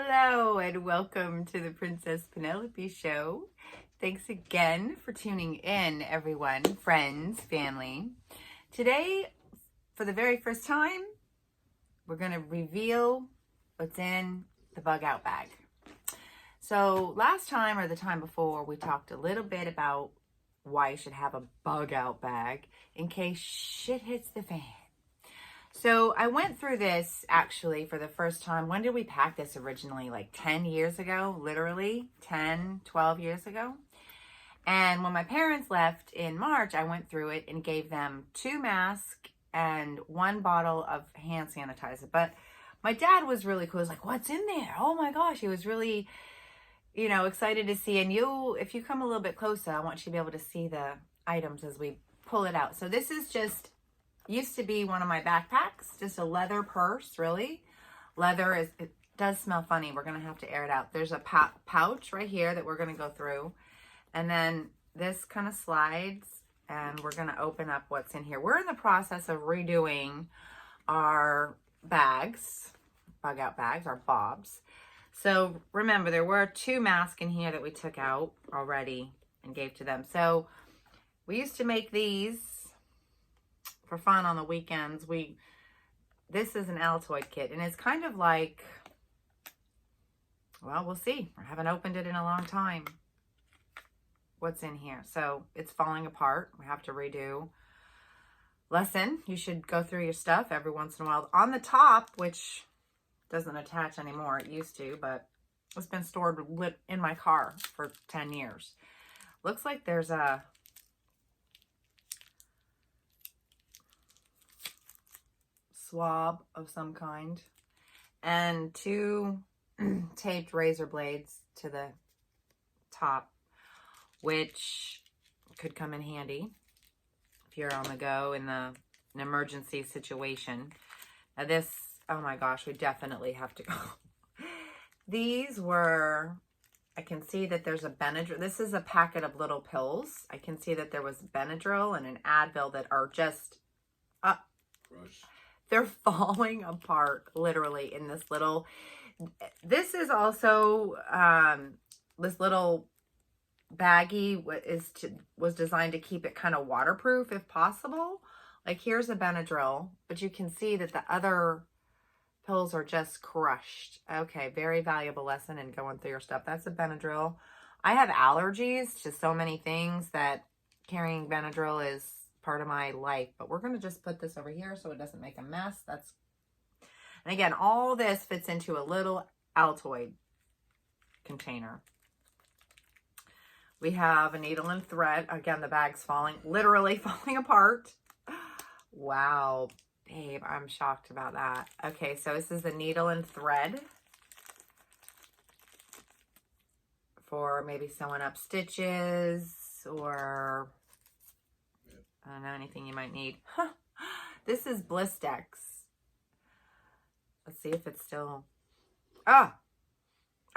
Hello and welcome to the Princess Penelope Show. Thanks again for tuning in, everyone, friends, family. Today, for the very first time, we're going to reveal what's in the bug out bag. So last time or the time before, we talked a little bit about why you should have a bug out bag in case shit hits the fan. So I went through this actually for the first time. When did we pack this originally? Like 10 years ago, literally 10, 12 years ago. And when my parents left in March, I went through it and gave them 2 masks and 1 bottle of hand sanitizer. But my dad was really cool. He was like, what's in there? Oh my gosh. He was really, excited to see. And if you come a little bit closer, I want you to be able to see the items as we pull it out. So this is used to be one of my backpacks, just a leather purse, really. It does smell funny. We're going to have to air it out. There's a pouch right here that we're going to go through. And then this kind of slides and we're going to open up what's in here. We're in the process of redoing our bags, bug out bags, our bobs. So remember, there were 2 masks in here that we took out already and gave to them. So we used to make these for fun on the weekends. This is an Altoid kit, and it's kind of like, well, we'll see. I haven't opened it in a long time. What's in here? So it's falling apart. We have to redo. Lesson, you should go through your stuff every once in a while. On the top, which doesn't attach anymore, it used to, but it's been stored in my car for 10 years. Looks like there's a swab of some kind and 2 taped razor blades to the top, which could come in handy if you're on the go in an emergency situation. Now this, oh my gosh, we definitely have to go. These were, I can see that there's a Benadryl. This is a packet of little pills. I can see that there was Benadryl and an Advil that are just they're falling apart literally in this little. This is also this little baggie was designed to keep it kind of waterproof if possible. Like here's a Benadryl, but you can see that the other pills are just crushed. Okay, very valuable lesson in going through your stuff. That's a Benadryl. I have allergies to so many things that carrying Benadryl is part of my life, but we're going to just put this over here so it doesn't make a mess. And again, all this fits into a little Altoid container. We have a needle and thread. Again, the bag's literally falling apart. Wow, babe, I'm shocked about that. Okay, so this is the needle and thread for maybe sewing up stitches or I don't know, anything you might need. This is Blistex. Let's see if it's still... that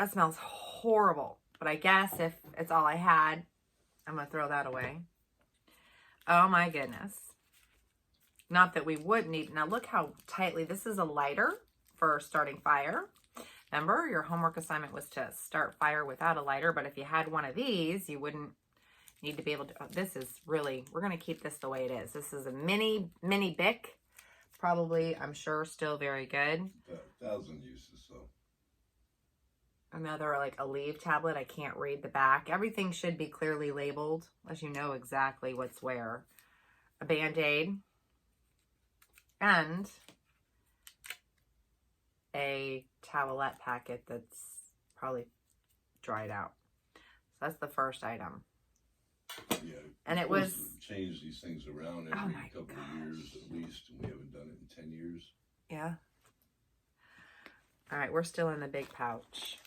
smells horrible. But I guess if it's all I had, I'm going to throw that away. Oh my goodness. Not that we would need... Now look how tightly... This is a lighter for starting fire. Remember, your homework assignment was to start fire without a lighter. But if you had one of these, you wouldn't need to be able to, this is really, we're going to keep this the way it is. This is a mini Bic, probably, I'm sure, still very good. 1,000 uses, so. Another, like, a leave tablet. I can't read the back. Everything should be clearly labeled, as you know exactly what's where. A Band-Aid. And a towelette packet that's probably dried out. So that's the first item. Yeah, and it was change these things around every couple of years at least, and we haven't done it in 10 years. Yeah. All right, we're still in the big pouch.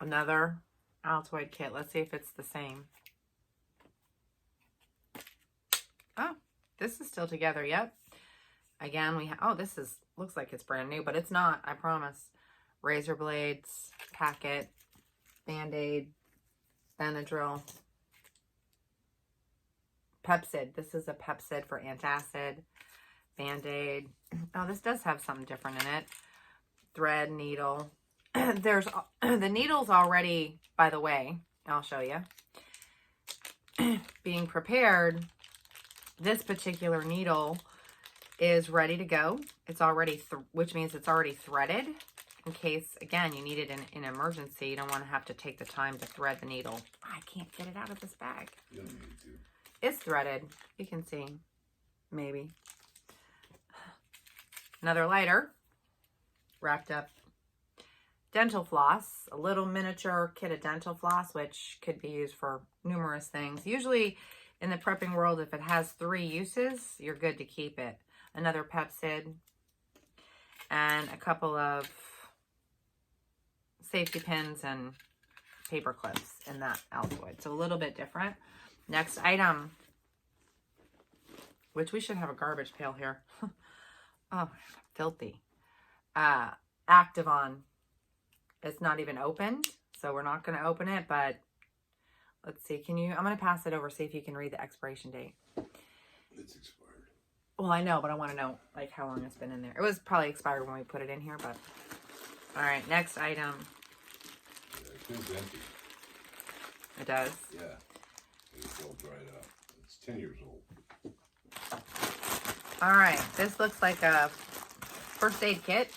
Another Altoid kit. Let's see if it's the same. Oh, this is still together. Yep. Again, we have. Oh, looks like it's brand new, but it's not. I promise. Razor blades, packet, Band-Aid, Benadryl, Pepcid. This is a Pepcid for antacid. Band-Aid. Oh, this does have something different in it. thread, needle. There's the needle's already, by the way, I'll show you. Being prepared, this particular needle is ready to go. It's already, which means it's already threaded. In case, again, you need it in an emergency. You don't want to have to take the time to thread the needle. I can't get it out of this bag. You don't need to. It's threaded. You can see. Maybe. Another lighter. Wrapped up. Dental floss. A little miniature kit of dental floss, which could be used for numerous things. Usually in the prepping world, if it has 3 uses, you're good to keep it. Another Pepsid. And a couple of safety pins and paper clips in that Altoid. So a little bit different. Next item, which we should have a garbage pail here. Oh, filthy. Activon. It's not even opened, so we're not going to open it, but let's see. I'm going to pass it over, see if you can read the expiration date. It's expired. Well, I know, but I want to know, like, how long it's been in there. It was probably expired when we put it in here, but... All right, next item. Yeah, it feels empty. It does? Yeah. It's all dried up. It's 10 years old. All right, this looks like a first aid kit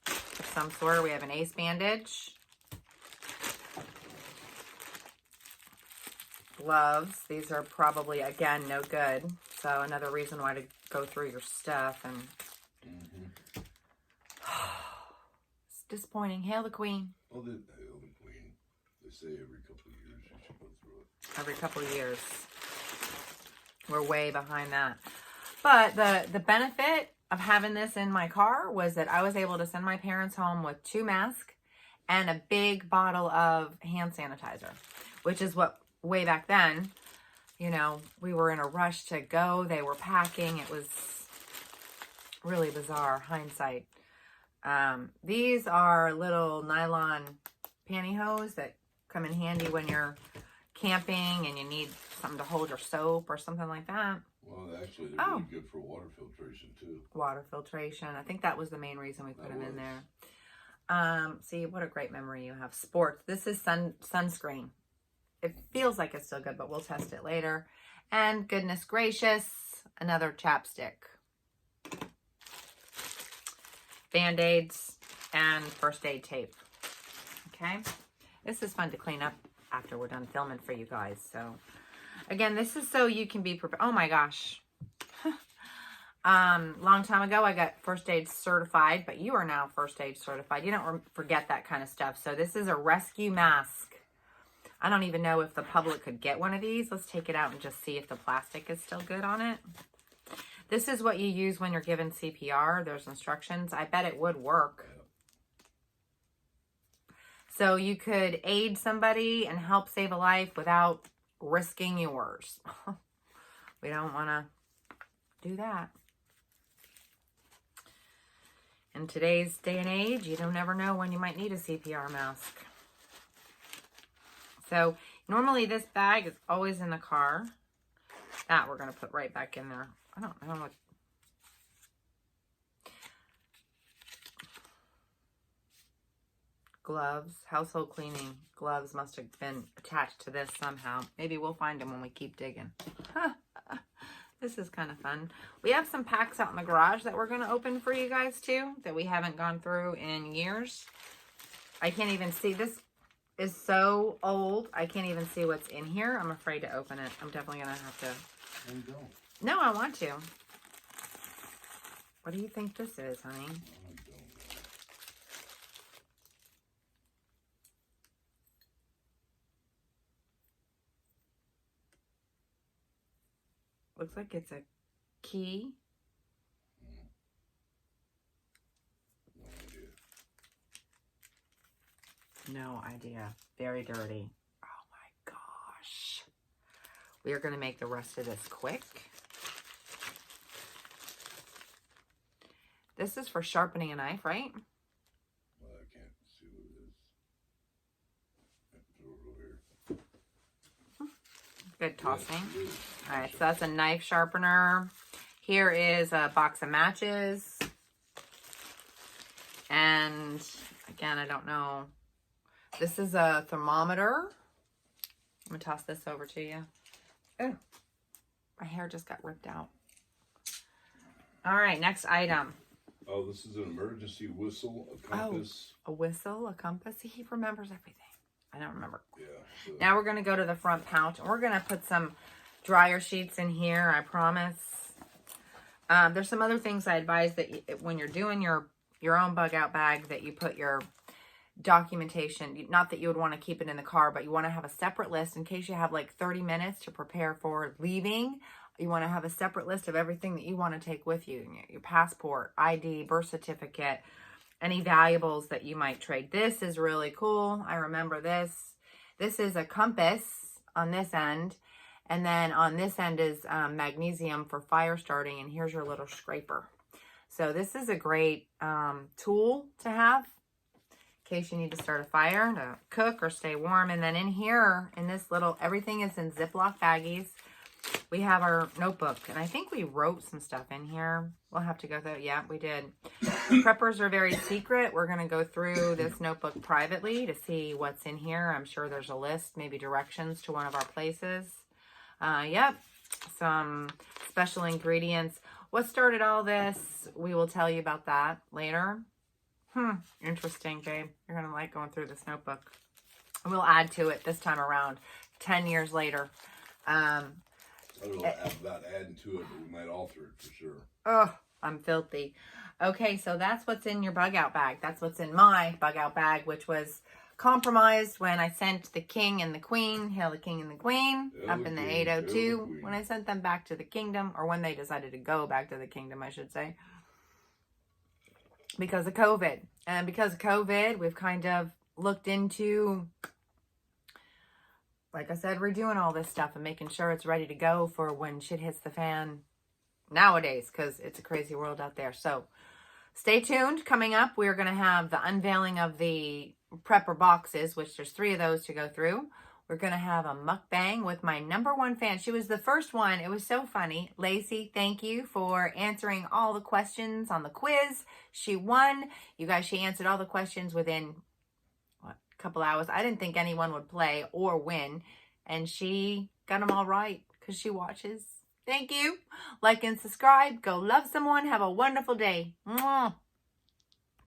of some sort. We have an ace bandage. Gloves. These are probably, again, no good. So another reason why to go through your stuff. And it's disappointing. Hail the Queen. Well, Hail the Queen. They say every couple of years you should go through it. Every couple of years. We're way behind that. But the benefit of having this in my car was that I was able to send my parents home with 2 masks and a big bottle of hand sanitizer, which is what way back then, you know, we were in a rush to go. They were packing. It was really bizarre, hindsight. These are little nylon pantyhose that come in handy when you're camping and you need something to hold your soap or something like that. Well, actually, they're really good for water filtration, too. Water filtration. I think that was the main reason we put them in there. See, what a great memory you have. Sports. This is sunscreen. It feels like it's still good, but we'll test it later. And goodness gracious, another chapstick. Band-Aids and first aid tape. Okay? This is fun to clean up after we're done filming for you guys. So, again, this is so you can be prepared. Oh my gosh. Long time ago, I got first aid certified, but you are now first aid certified. You don't forget that kind of stuff. So this is a rescue mask. I don't even know if the public could get one of these. Let's take it out and just see if the plastic is still good on it. This is what you use when you're given CPR. There's instructions. I bet it would work. So you could aid somebody and help save a life without risking yours. We don't want to do that. In today's day and age, you don't ever know when you might need a CPR mask. So normally this bag is always in the car. That we're going to put right back in there. I don't know what. Gloves, household cleaning gloves must have been attached to this somehow. Maybe we'll find them when we keep digging. This is kind of fun. We have some packs out in the garage that we're going to open for you guys too, that we haven't gone through in years. I can't even see. This is so old. I can't even see what's in here. I'm afraid to open it. I'm definitely going to have to. You don't. No, I want to. What do you think this is, honey? Looks like it's a key. No idea. Very dirty. Oh my gosh. We are going to make the rest of this quick. This is for sharpening a knife, right? Well, I can't see what it is. I have to throw it over here. Good tossing. Yes, all right, so that's a knife sharpener. Here is a box of matches. And again, I don't know. This is a thermometer. I'm going to toss this over to you. Oh, my hair just got ripped out. All right, next item. Oh, this is an emergency whistle, a compass. Oh, a whistle, a compass. See, he remembers everything. I don't remember. Yeah. So. Now we're going to go to the front pouch. And we're going to put some dryer sheets in here, I promise. There's some other things I advise that when you're doing your own bug out bag, that you put your documentation, not that you would want to keep it in the car, but you want to have a separate list in case you have like 30 minutes to prepare for leaving. You want to have a separate list of everything that you want to take with you. Your passport, ID, birth certificate, any valuables that you might trade. This is really cool. I remember this. This is a compass on this end. And then on this end is magnesium for fire starting. And here's your little scraper. So this is a great tool to have in case you need to start a fire, to cook or stay warm. And then in here, in this little, everything is in Ziploc baggies. We have our notebook, and I think we wrote some stuff in here. We'll have to go through. Yeah, we did. Preppers are very secret. We're going to go through this notebook privately to see what's in here. I'm sure there's a list, maybe directions to one of our places. Yep, some special ingredients. What started all this? We will tell you about that later. Interesting, babe. You're going to like going through this notebook. And we'll add to it this time around, 10 years later. I don't know about adding to it, but we might alter it for sure. Oh, I'm filthy. Okay, so that's what's in your bug out bag. That's what's in my bug out bag, which was compromised when I sent the king and the queen, hail the king and the queen, up in the 802, when I sent them back to the kingdom, or when they decided to go back to the kingdom, I should say, because of COVID. And because of COVID, we've kind of looked into, like I said, we're doing all this stuff and making sure it's ready to go for when shit hits the fan nowadays, because it's a crazy world out there. So stay tuned. Coming up, we're going to have the unveiling of the prepper boxes, which there's 3 of those to go through. We're going to have a mukbang with my #1 fan. She was the first one. It was so funny. Lacey, thank you for answering all the questions on the quiz. She won. You guys, she answered all the questions within couple hours. I didn't think anyone would play or win, and she got them all right because she watches. Thank you. Like and subscribe. Go love someone. Have a wonderful day. Mwah.